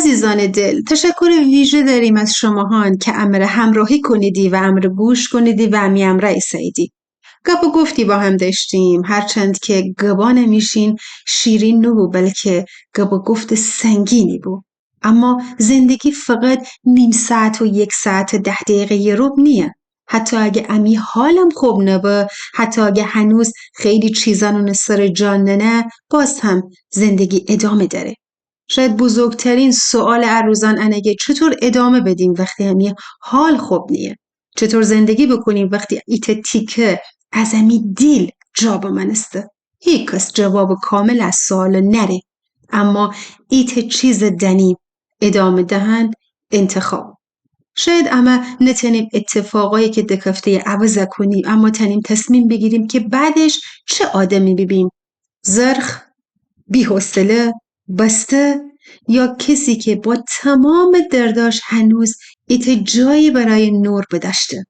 عزیزان دل، تشکر ویژه داریم از شماهان که امر همراهی کنیدی و امر گوش کنیدی و امی امره سایدی. گپ و گفتی با هم داشتیم، هرچند که گبا نمیشین شیرین نبو بلکه گپ و گفت سنگینی بود. اما زندگی فقط نیم ساعت و 1 ساعت 10 دقیقه یه رب نیه. حتی اگه امی حالم خوب نبه، حتی اگه هنوز خیلی چیزانون سر جان نه، باز هم زندگی ادامه داره. شاید بزرگترین سوال عروزان انگه چطور ادامه بدیم وقتی همی حال خوب نیه؟ چطور زندگی بکنیم وقتی ایت تیکه از همی دیل جا منسته؟ هیچ کس جواب کامل از سوال نره. اما ایت چیز دنی ادامه دهند انتخاب. شاید اما نتنیم اتفاقایی که دکفته عوض کنیم، اما تنیم تصمیم بگیریم که بعدش چه آدمی ببینیم. زرخ، بی‌حوصله، بسته یا کسی که با تمام درداش هنوز ایت جایی برای نور بداشته.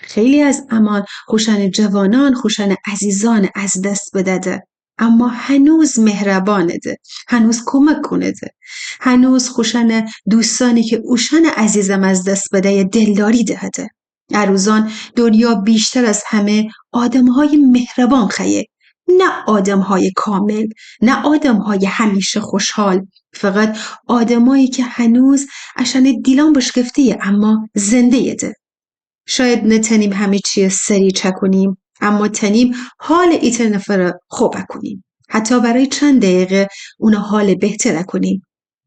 خیلی از امان خوشن جوانان، خوشن عزیزان از دست بدده، اما هنوز مهربانه ده، هنوز کمک کنه ده، هنوز خوشن دوستانی که اوشن عزیزم از دست بده دلداری دهده. عروزان دنیا بیشتر از همه آدمهای مهربان خیه، نه آدمهای کامل، نه آدمهای همیشه خوشحال، فقط آدمایی که هنوز اشن دیلان بشکفتیه اما زنده ده. شاید نتنیم همه چیه سریع چکنیم، اما تنیم حال ایت نفر خوب کنیم. حتی برای چند دقیقه اون حال بهتر کنیم.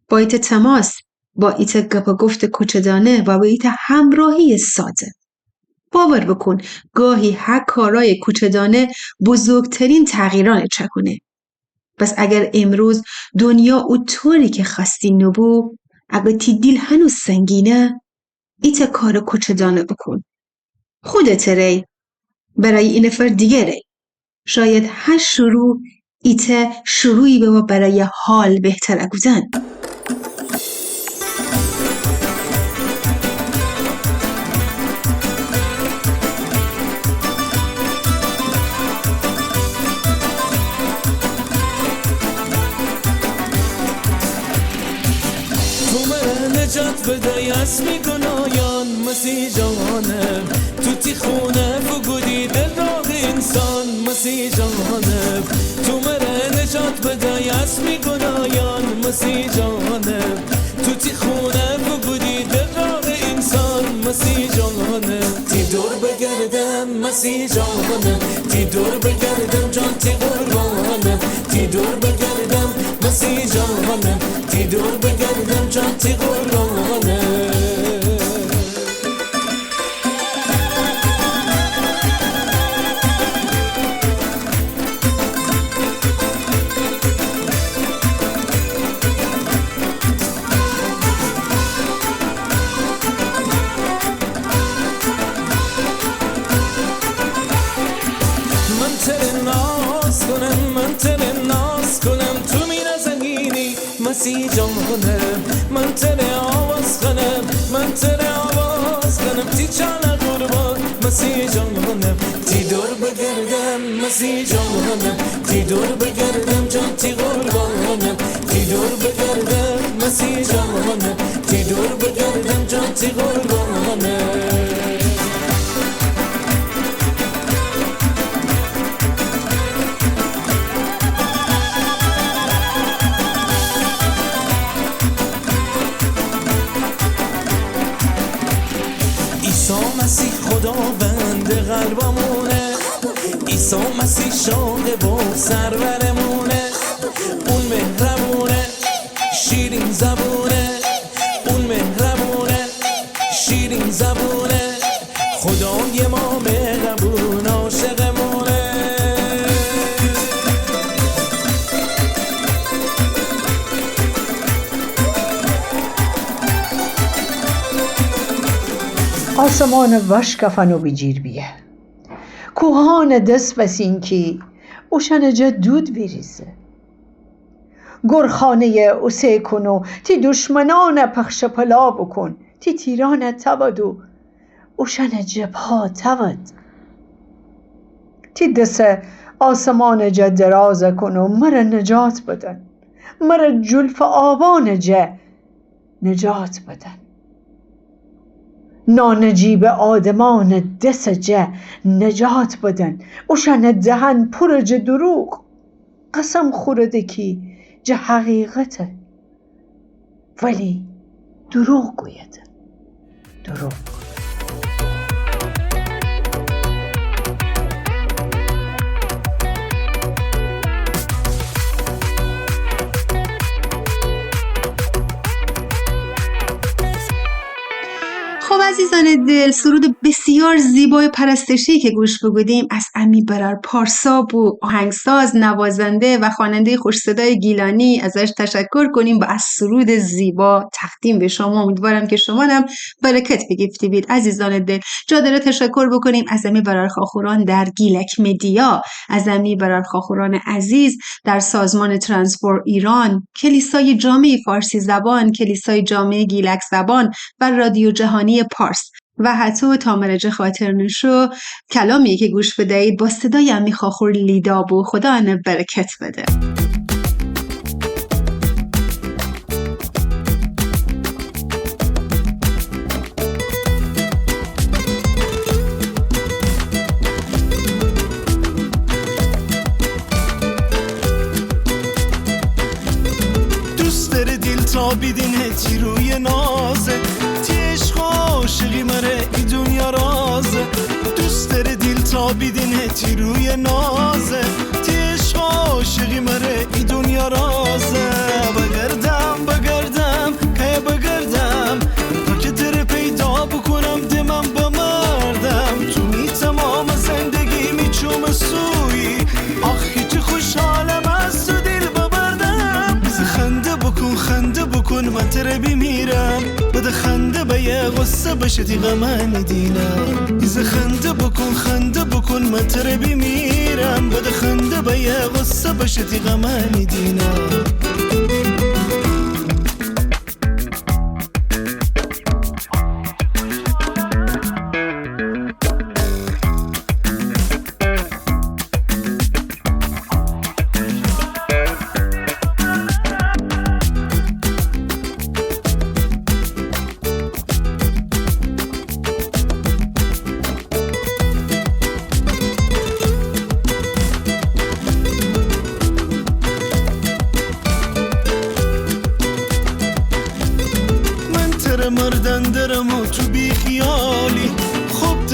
با ایت تماس، با ایت گپ گفت کوچدانه و با ایت همراهی ساده. باور بکن گاهی هر کارای کوچدانه بزرگترین تغییران چکونه. بس اگر امروز دنیا اونطوری که خواستی نبو، اگه تی دیل هنوز سنگینه، ایت کار کوچدانه بکن. خودت ری، برای این نفر دیگه ری. شاید هر شروع ایت شروعی به برای حال بهتر اگودن. نجات بدای اسمی گنایان مسیح جانم تو تی خونه فگودی دل راه انسان مسیح جانم تو مره نجات بدای اسمی گنایان مسیح جانم تو تی خونه فگودی دل راه انسان مسیح جانم تی دور بگردم مسیح جانم تی دور بگردم جان تی قربانم تی دور بگردم مسیح جانم تی دور بگردم جان تی قربانم مسیح جانم من تره آواز کنم من تره آواز کنم تی چاله قربان مسیح جانم تی دور بگردم مسیح جانم تی دور بگردم جان تی قربانم تی دور بگردم مسیح جانم تی دور بگردم جان تی قربانم مسیح خداوند قلبمونه عیسی مسیح شاه با سرورمونه اون مهربونه شیرین زبونه اون مهربونه شیرین زبونه خدای ما مهربون عاشقمونه آسمان وشکفن و بیجیر بیه کوهان دست بسین کی اوشن جا دود بریزه گرخانه اوسه کنو تی دشمنان پخش پلا بکن تی تیران تودو اوشن جبها تود تی دست آسمان جا دراز کنو مر نجات بدن مر جلف آبان جا نجات بدن. نانجیب آدمان دسجه نجات بدن. اوشن دهن پرج دروغ قسم خورده کی جه حقیقته ولی دروغ گوید. دروغ. خب عزیزان دل، سرود بسیار زیبای پرستشی که گوش بگودیم از امی برار پارسا بود. آهنگساز، نوازنده و خواننده خوش صدای گیلانی، ازش تشکر کنیم و از سرود زیبا تقدیم به شما. امیدوارم که شما هم برکت بگیفتی بید. عزیزان دل، جا داره تشکر بکنیم از امی برار خاخوران در گیلک مدیا، از امی برار خاخوران عزیز در سازمان ترانسپور ایران، کلیسای جامعه فارسی زبان، کلیسای جامعه گیلک زبان و رادیو جهانی پارس و حتی تامرج خاطرنشو. کلامی که گوش بدهید با صدای امی خاخور لیدا بو. خدا انه برکت بده. دوست داره دیل تا بیدینه تی روی نازه عاشقی مره ای دنیا رازه. دوست داره دیل تا بیدینه تی روی نازه تیش عاشقی مره ای دنیا رازه. بگردم که بگردم تا که تره پیدا بکنم دمم بمردم. تو می تمام زندگی می چوم سوی آخی چه خوشحالم از تو دیل ببردم. بزه خنده بکن من تره بیمیرم. بده خنده به یه غصه بشه دیگه من دینم. ایزه خنده بکن من تره بیمیرم. بده خنده به یه غصه بشه دیگه من دینم. مردن درم و تو بی خیالی خوب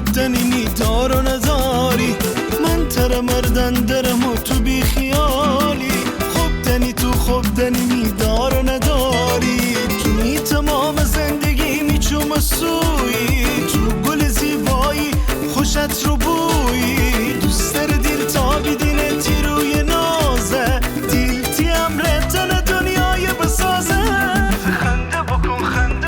دنی می دار و نداری. من تر مردن درم و تو بی خیالی خوب دنی می دار و نداری. تو می تمام زندگی می چوم سوی تو گل زیبایی خوشت رو بویی. دوست داره دیل تا بیدینه تی روی نازه دیل تی امرتن دنیای بسازه. خنده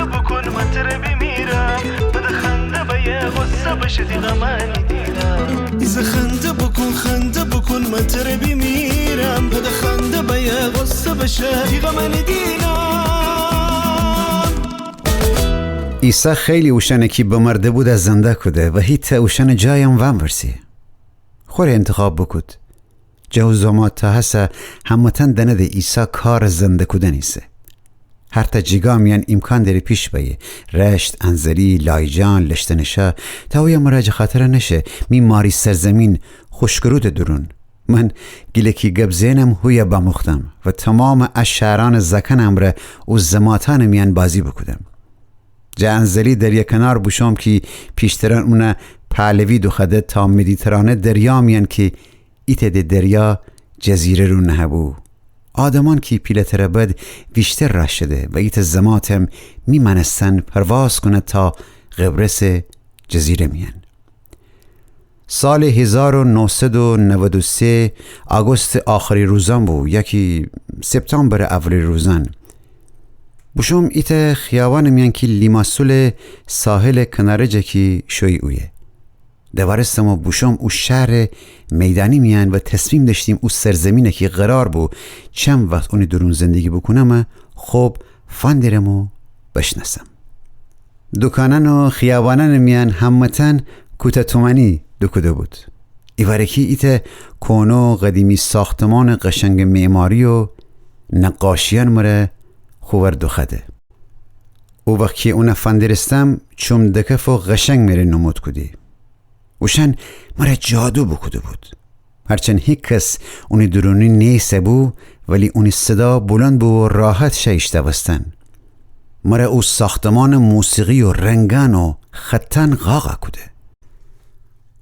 بکن من تره بیمیرم. بده خنده به یه غصه بشه دیگه من دیدم. ایزه خنده بکن من تره بیمیرم. بده خنده به یه غصه بشه دیگه من دیدم. عیسی خیلی اوشنه که بمرده بود از زنده کده و هیت اوشن جایم وام برسی. خوری انتخاب بکد. جوزامات تا هسه همتن دنده عیسی کار زنده کده نیسته. هر تا جیگا میان امکان داری پیش بیه. رشت، انزلی، لایجان، لشتنشه تا اویا مراج خاطره نشه می ماری سرزمین خوشگرود درون. من گلکی گبزینم هویا بمختم و تمام اشعران زکنم را او زماتان میان بازی بکدم. جا انزلی دریا کنار بوشم که پیشتران اونه پهلوی دو خده تا مدیترانه دریا میان که ایت دریا جزیره رو نهبو. آدمان که پیلتر بد بیشتر راه شده و ایت زماتم میمنستن پرواز کنه تا قبرس جزیره میان. سال 1993 آگوست آخری روزان بود، یکی سپتامبر اولی روزان بوشم ایت خیابان میان که لیماسول ساحل کنارجه که شوی اویه. دوارستم و بوشم او شهر میدانی میان و تصمیم داشتیم او سرزمینه که قرار بود چند وقت اونی درون زندگی بکنم خوب فاندرم و بشناسم. دکانن و خیابانن میان همتن کوته تومنی دکده بود. ایوارکی ایت کونو قدیمی ساختمان قشنگ معماری و نقاشیان مره خوبر دخده. او وقتی اونا فندرستم چوم دکف و غشنگ میره نمود کدی. اوشن مرا جادو بکده بود. هرچند هیچ کس اونی درونی نیسته بو ولی اونی صدا بلند بو و راحت شایشته بستن. مرا او ساختمان موسیقی و رنگان و خطن غاقه کده.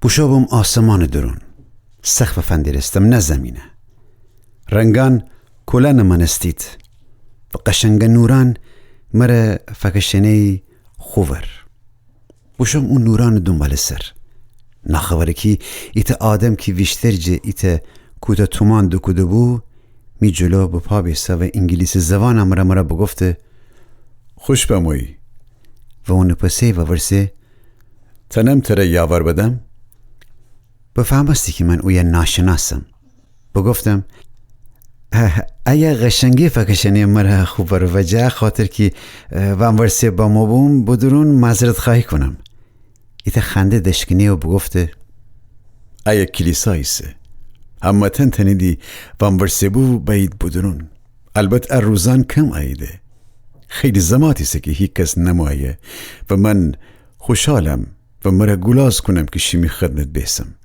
بوشابم آسمان درون. سقف فندرستم نه زمینه. رنگان کلان من استید و قشنگ نوران مرا فکشنه خوور. بوشم اون نوران دنبال سر. نخبره کی ایت آدم کی ویشتر جه ایت کوتا تومان دو کده بو می جلو با پا بیسته و انگلیسی زبان مرا بگفته خوش بموی و اون پسه و ورسه تنم تره یاور بدم. بفهمستی که من اوی ناشناسم. بگفتم ایا قشنگی فکشنی مرا خوبر و جا خاطر که وام ورسه با مبوم بدرون معذرت خواهی کنم. ایت خنده دشکنی و بگفته ایا کلیساییسه اما تنیدی وام ورسه بو باید بدرون. البته روزان کم ایده. خیلی زماتیسه که هیچ کس نمایه و من خوشحالم و مرا گلاز کنم که شیمی خدمت بیسم.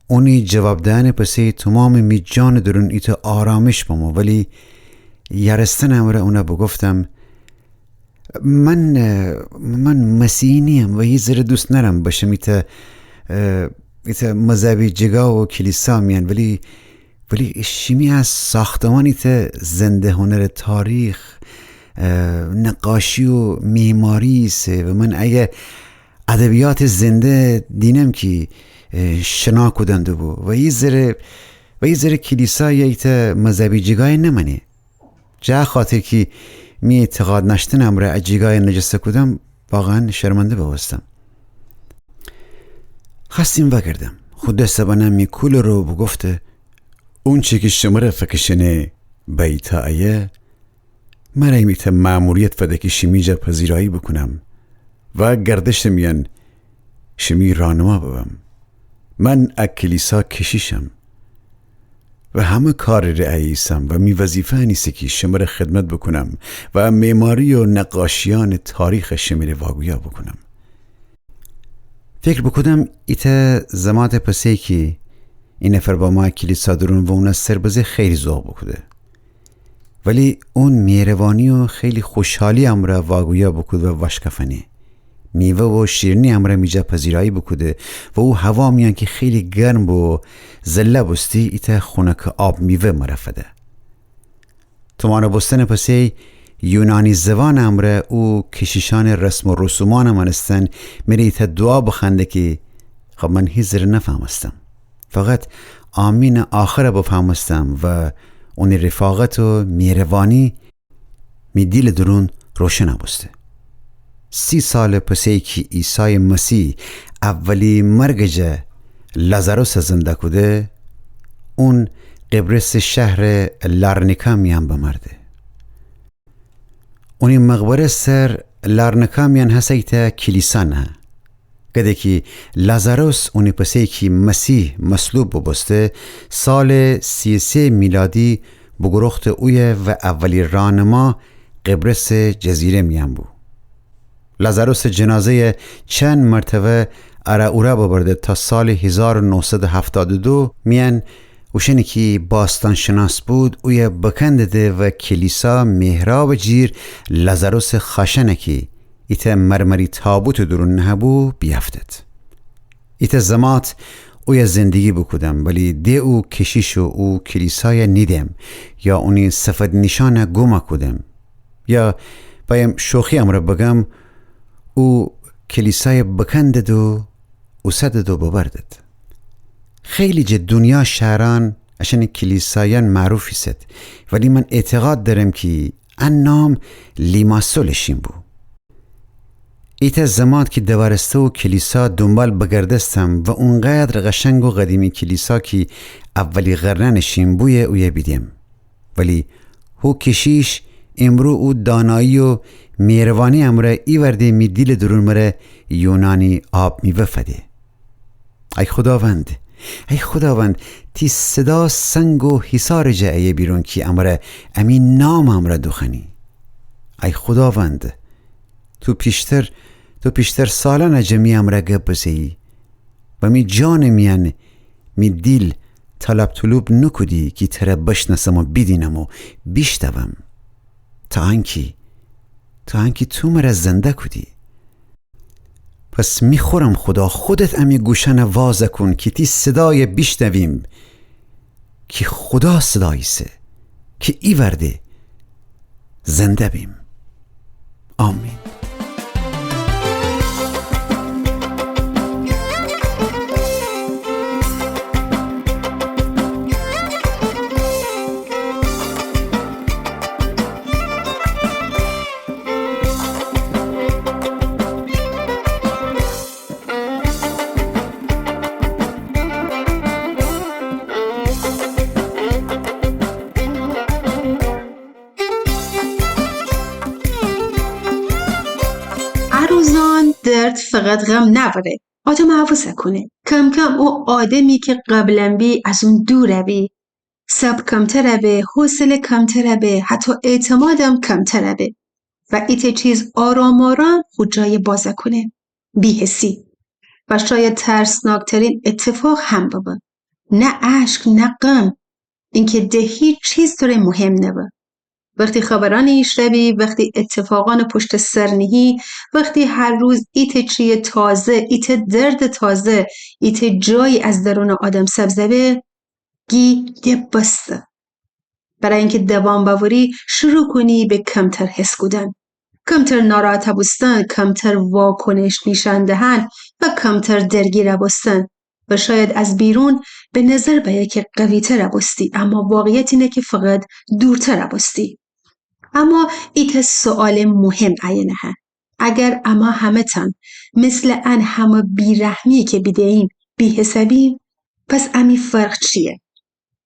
اونی جواب دهن پسی تمام می جان درون ایت آرامش بمو ولی یارستن امره اونا بگفتم من مسیحی نیم و یه ذره دوست نرم باشم ایت مذهبی جگا و کلیسا میان ولی شیمی از ساختمان ایت زنده هنر تاریخ نقاشی و معماری سه و من اگه ادبیات زنده دینم که شنا کدنده بو و یه ذره کلیسا یا ایت مذهبی جگای نمانی جا خاطر که می اعتقاد نشتن امره جگای نجسته کدم واقعا شرمنده بوستم. خواستیم بگردم خود دست بانم می کول رو بگفته اون چی که شماره فکشنه بیتا ایه مرا میته ماموریت فده که شمی جا پذیرایی بکنم و گردش میان شمی رانما ببم. من کلیسا کشیشم و همه کار رئیسم و می وظیفه نیست که شماره خدمت بکنم و معماری و نقاشیان تاریخ شماره واگویا بکنم. فکر بکنم ایت زمات پسی که این نفر با ما کلیسا درون و اون سربازه خیلی ذوق بکنه ولی اون مهربانی و خیلی خوشحالی امره واگویا بکنه و وشکفنه میوه و شیرنی امره میجا پذیرایی بکنه و او هوا میان که خیلی گرم و زله بستی ایت خونک آب میوه مرفده. تمانه بستن پسی یونانی زبان امره او کشیشان رسم و رسومان منستن میره ایت دعا بخنده که خب من هیزر نفهمستم فقط آمین آخر بفهمستم و اون رفاقت و مهربانی می دیل درون روشن بسته. 30 سال پسی که عیسی مسیح اولی مرگج لازاروس زنده کده اون قبرس شهر لارنیکا میان بمرده. اونی مقبره سر لارنیکا میان هسیتا کلیسا نه کده که لازاروس اونی پسی که مسیح مصلوب ببسته سال 33 میلادی بگرخت اوی و اولی رانما قبرس جزیره میان بو. لازاروس جنازه چند مرتبه اورا ببرده تا سال 1972 میان اوشنی که باستان شناس بود اوی بکنده و کلیسا محراب جیر لازاروس خاشنکی ایت مرمری تابوت درون نهبو بیافتد. ایت زمات اوی زندگی بکودم ولی ده او کشیش و او کلیسای نیدم یا اونی سفد نشانه گوما کودم یا بایم شوخی امره بگم او کلیسای بکندد و سدد و ببردد. خیلی جه دنیا شهران اشن کلیسایان معروفی ست ولی من اعتقاد دارم که ان نام لیماسولشین بو. ایت زمان که دوارسته و کلیسا دنبال بگردستم و اونقدر قشنگ و قدیمی کلیسا که اولی قرنشین بوی اوی بیدیم ولی هو کشیش امرو او دانایی و مهربانی امره ای ورده می دیل درون مره یونانی آب می وفده. ای خداوند تی صدا سنگ و حسار جایه بیرون کی امره امین نام امره دخنی. ای خداوند، تو پیشتر سالا نجمیم را گبزی و می جان میان می دیل طلب نکدی که تره بشنسم و بیدینم و بیشتوم تا انکی تو مرا زنده کدی. پس میخورم خدا خودت امی گوشن واز کن که تی صدای بیشنویم که خدا صدایی سه که ای ورده زنده بیم. آمین. روزان درد فقط غم نبره. آدم حواسه کنه. کم کم او آدمی که قبلا بی از اون دور بی. صبر کمتر به، حوصله کمتر به، حتی اعتمادم کمتر به. و ایت چیز آرام خود جای بازه کنه. بی‌حسی. و شاید ترسناکترین اتفاق هم بابا. نه اشک نه غم. اینکه ده هیچ چیز طور مهم نبا. وقتی خبران ایشربی، وقتی اتفاقان پشت سر نهی، وقتی هر روز ایت چیه تازه، ایت درد تازه، ایت جایی از درون آدم سبزه گی ده بسته. برای اینکه دوام باوری شروع کنی به کمتر حس کردن، کمتر ناراحت بودن، کمتر واکنش نشان دهن و کمتر درگیر بودن. و شاید از بیرون به نظر بیاید که قوی‌تر بودی، اما واقعیت اینه که فقط دورتر بودی. اما ایت سوال مهم عینه ها. اگر اما همه تن مثل ان همه بیرحمی که بیدهیم بی‌حسابیم، پس امی فرق چیه؟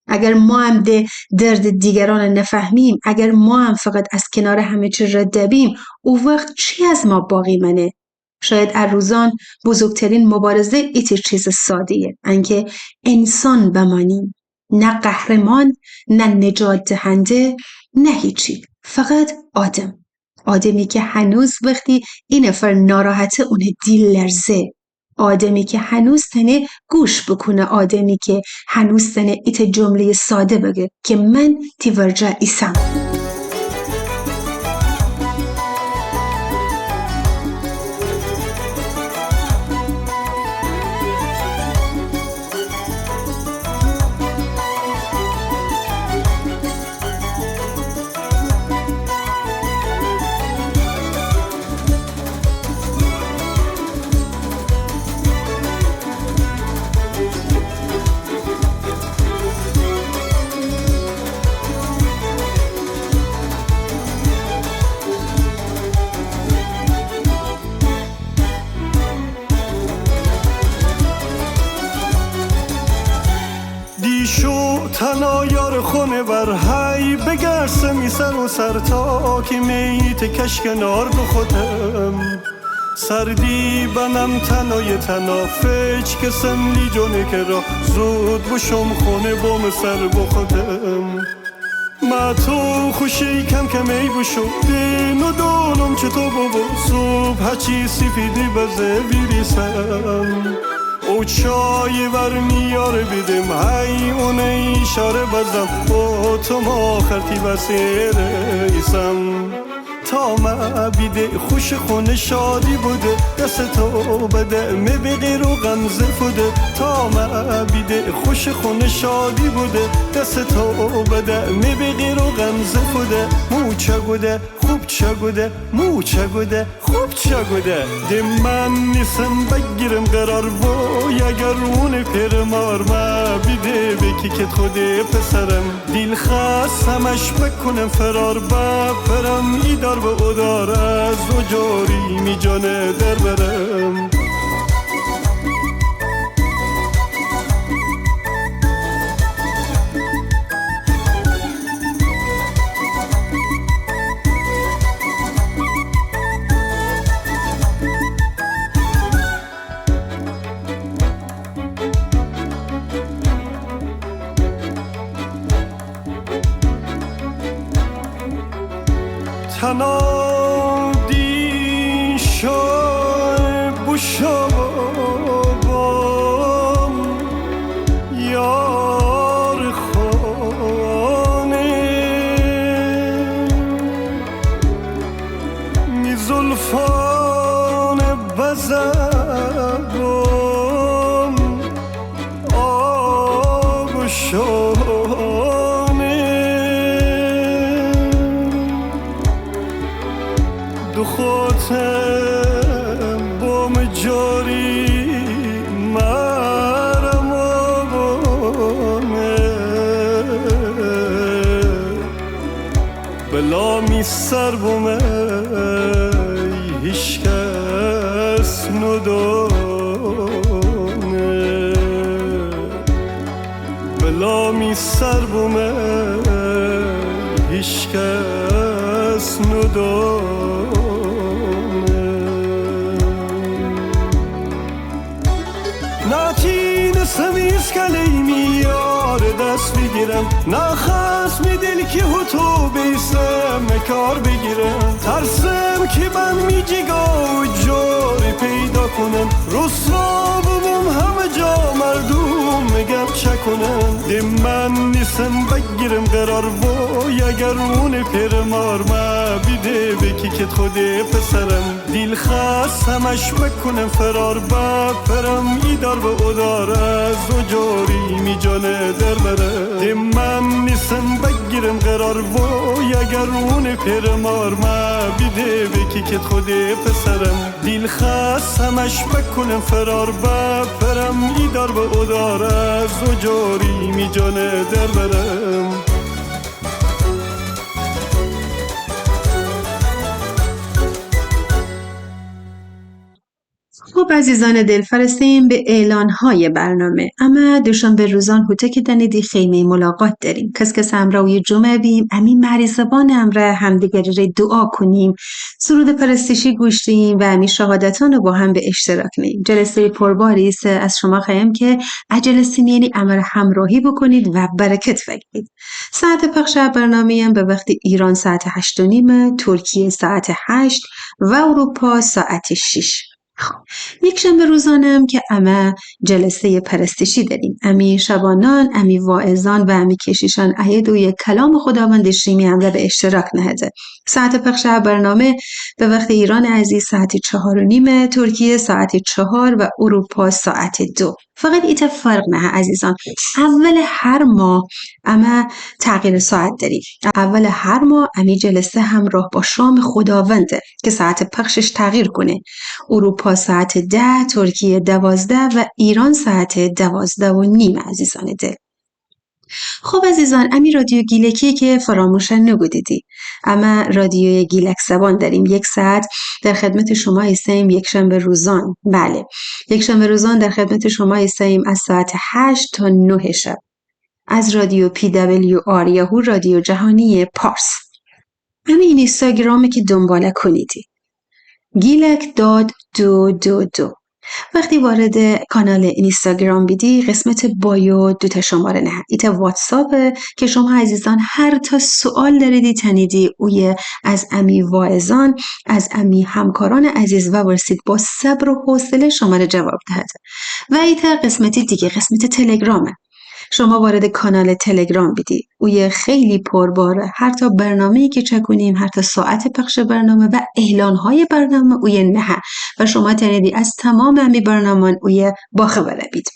اگر ما هم ده درد دیگران نفهمیم، اگر ما هم فقط از کنار همه چی ردبیم، او وقت چی از ما باقی منه؟ شاید روزان بزرگترین مبارزه ایت چیز سادهیه، انکه انسان بمانیم، نه قهرمان، نه نجات دهنده، نه هیچی، فقط آدمی که هنوز وقتی این نفر ناراحته اون دیل لرزه، آدمی که هنوز تنه گوش بکنه، آدمی که هنوز تنه ایت جمله ساده بگه که من تیورجا ایسم. شو تنها یار خونه بر هی بگرسم سر و سر تا که میت کش کنار بخودم سردی بنم تنهای تنها فچ کسم لی جونه که را زود بشم خونه بام سر بخودم ما تو خوشی کم کم ای بشو دین و دانم چه تو بابا صبح هچی سفیدی بزه بیریسم او چای ور میاره بدم هی اون اشاره بزم با تو ما خرتی بسیر ایسم تا ما بیده خوش خونه شادی بوده دست تو بده می بغیر و غمزه فوده تا ما بیده خوش خونه شادی بوده دست تو بده می بغیر و غمزه فوده موچه گوده خوب چه گوده موچه گوده خوب چه گوده ده من نیستم بگیرم قرار وای اگر اون پیرمار ما بیده بکی که خوده پسرم دیل خواست همش بکنم فرار بپرم ایدار به ادار از و جاری می جانه در برم تنادی شب و شبام یار خانه می زلفان بزرگم آب و دو خاطم بام جاری مرم آبانه بلا می سر بومه هیچ کس ندانه بلا می سر بومه هیچ کس ندانه سمیز کلیمی یار دست بگیرم نخواست می دل که تو بیسم کار بگیرم ترسم که من می جگا و جاری پیدا کنم رسوا بوم همه جا مردم میگم چه کنم ده من نیستم بگیرم قرار وای اگر اون پیرمار ما بیده بکی که خود پسرم دیل خواست همش بکنم فرار بپرم ایدار و ادار از و جاری می جانه در بره ده من نیستم بگیرم قرار وای اگر اون پیرمار ما بیده بکی که خود پسرم دیل خواست همش بکنم فرار بپرم ایدار و ادار از و جاری می جانه در برم خب عزیزان دل فرستیم به اعلانهای برنامه. اما دوشنبه روزان هوته که دنیدی خیمه ملاقات داریم. کس همراهی جمعه بیم امی مریضبان امره همدیگری را دعا کنیم. سرود پرستشی گوش دیم و امی شهادتان رو با هم به اشتراک نیم. جلسه پرباری است از شما خواهیم که جلسه یعنی امر همراهی بکنید و برکت بگیرید. ساعت پخش برنامه هم به وقت ایران ساعت 8:30، ترکیه ساعت 8 و اروپا ساعت 6. یک شنبه روزانم که اما جلسه پرستشی داریم. امی شبانان، امی واعظان و امی کشیشان ایدوی کلام خداوند شیمی امره به اشتراک نهده. ساعت پخش برنامه به وقت ایران عزیز ساعت 4:30، ترکیه ساعت 4 و اروپا ساعت 2. فقط ایت فرق نه عزیزان، اول هر ماه اما تغییر ساعت داریم. اول هر ماه امی جلسه همراه با شام خداونده که ساعت پخشش تغییر کنه. اروپا ساعت 10، ترکیه 12 و ایران ساعت 12:30 عزیزان دل. خب عزیزان امی رادیو گیلکی که فراموش نگودیدی، اما رادیو گیلک زبان داریم. 1 ساعت در خدمت شما هستیم یک شنبه روزان. بله، یک شنبه روزان در خدمت شما هستیم از ساعت 8 تا 9 شب از رادیو PWR یهو رادیو جهانی پارس. امی این اینستاگرامی که دنباله کنیدی گیلک.222. وقتی وارد کانال اینستاگرام بیدی قسمت بایو 2 شماره نه ایت واتساپ که شما عزیزان هر تا سوال داریدی تنیدی اوی از امی واعظان از امی همکاران عزیز و ورسید با صبر و حوصله شما رو جواب دهد. و ایت قسمتی دیگه قسمت تلگرامه. شما وارد کانال تلگرام بیدی اوی خیلی پرباره، هر تا برنامه‌ای که چکونیم، هر تا ساعت پخش برنامه و اعلانهای برنامه اوی نه و شما تنیدی از تمام امی برنامه اوی باخبره بید.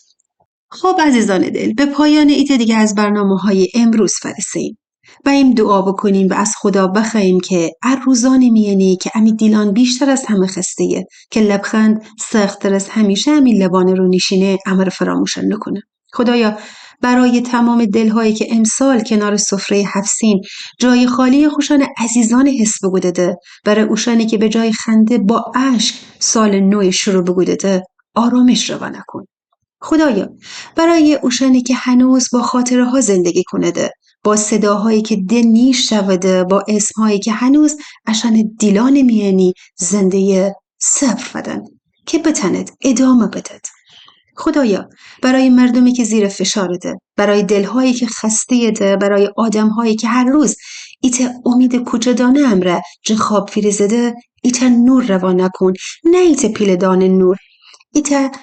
خب عزیزان دل، به پایان ایت دیگه از برنامه‌های امروز فرسیم و این دعا بکنیم و از خدا بخوایم که روزانی میانی که امی دیلان بیشتر از همه خسته‌ایه که لبخند سخت‌تر از همیشه امی لبان رو نشینه امر فراموشن نکنه. خدایا برای تمام دلهایی که امسال کنار سفره حفسین جای خالی خوشان عزیزان حس بگودده، برای اوشانی که به جای خنده با اشک سال نو شروع بگودده آرامش رو نکن. خدایا برای اوشانی که هنوز با خاطره ها زندگی کنده، با صداهایی که دل نیش شوده، با اسمهایی که هنوز اشان دیلان میانی زنده صبر بدن که بتند ادامه بدد. خدایا برای مردمی که زیر فشار ده، برای دلهایی که خسته ده، برای آدمهایی که هر روز ایت امید کوچدانه امره جه خواب فیرزده ایت نور روانه کن، نه ایت پیلدان نور، ایت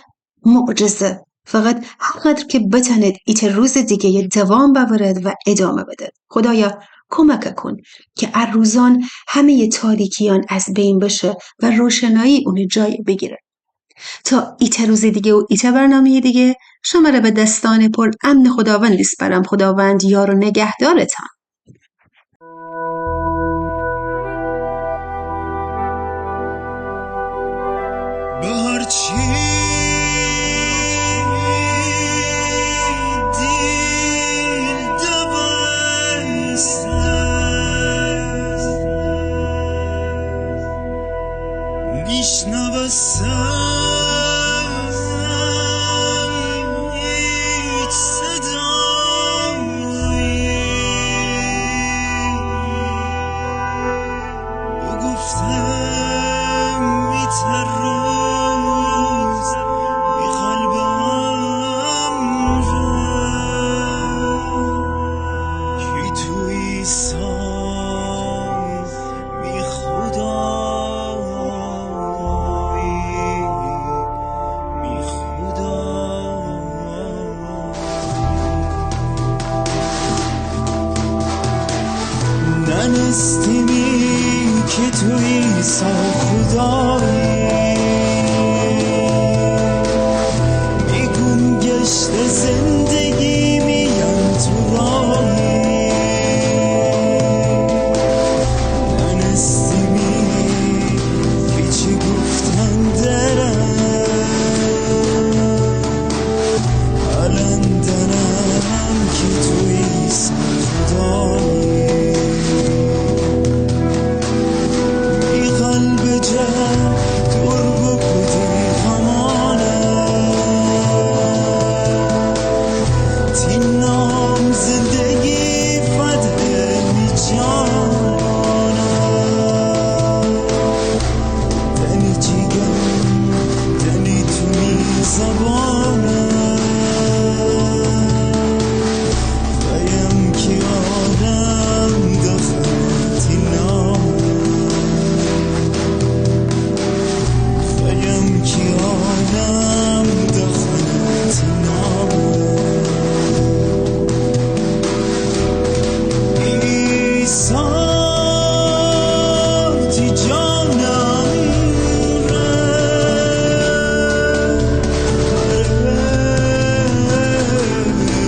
معجزه. فقط هرقدر که بتند ایت روز دیگه یه دوام بورد و ادامه بده. خدایا کمک کن که روزان همه تاریکیان از بین بشه و روشنایی اون جای بگیره. تا ایت روز دیگه و ایت برنامه دیگه شما را به دستان پر امن خداوند میسپارم. خداوند یار و نگهدارتان. بهار چی دل دبست میشنوستم هیچ صدایی بگفتم میتروز بی قلبم را کی توی سان بی خدایی بی خدا ننستیمی که توی سان خدایی میگم گشت زندگی میان تو راهی ننستیمی که چی گفتن درم الان دارم که توی سان خدایی بی قلب جا دور بکدی غمانم تینام زندگی فده می جانم دنی جیگم دنی تو می زبانم خیم که آدم دخل تینام خیم که آدم دخل تینام ایساتی جانم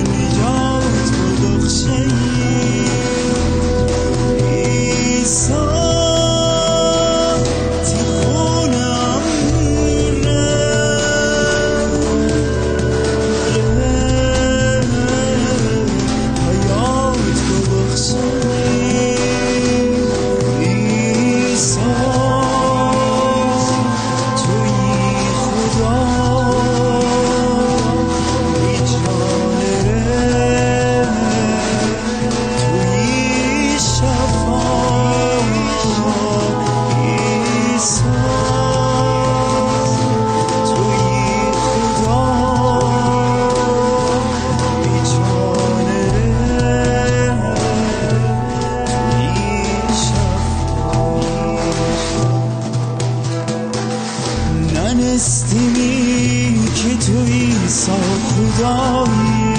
نجات بخشی ایساتی خونم حیات بخشی ایسا توی خدا ای جان توی شفا ایسا توی خدا ای جان توی شفا ننستیمی که توی سا خدایی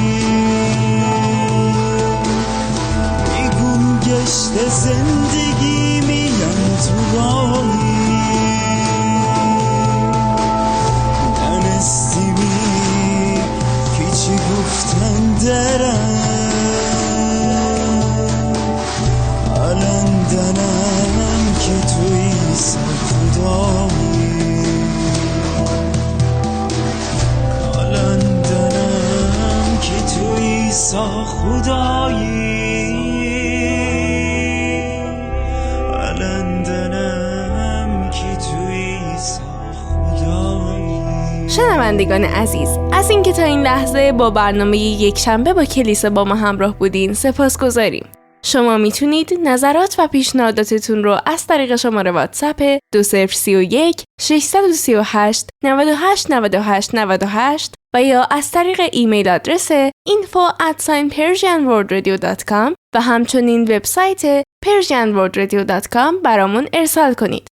میگم گشت زندگی میان تو راهی ننستیمی که چی گفتن درم الان دنم که توی سا خدایی الان دنم که توی سا خدایی الان دنم که توی سا خدایی. شنوندگان عزیز، از اینکه تا این لحظه با برنامه یک شنبه با کلیسا با ما همراه بودین سپاسگزاریم. شما میتونید نظرات و پیشنهاداتتون رو از طریق شماره واتساپ 2031 638 98 98 98 و یا از طریق ایمیل آدرس info@persianworldradio.com و همچنین وبسایت persianworldradio.com برامون ارسال کنید.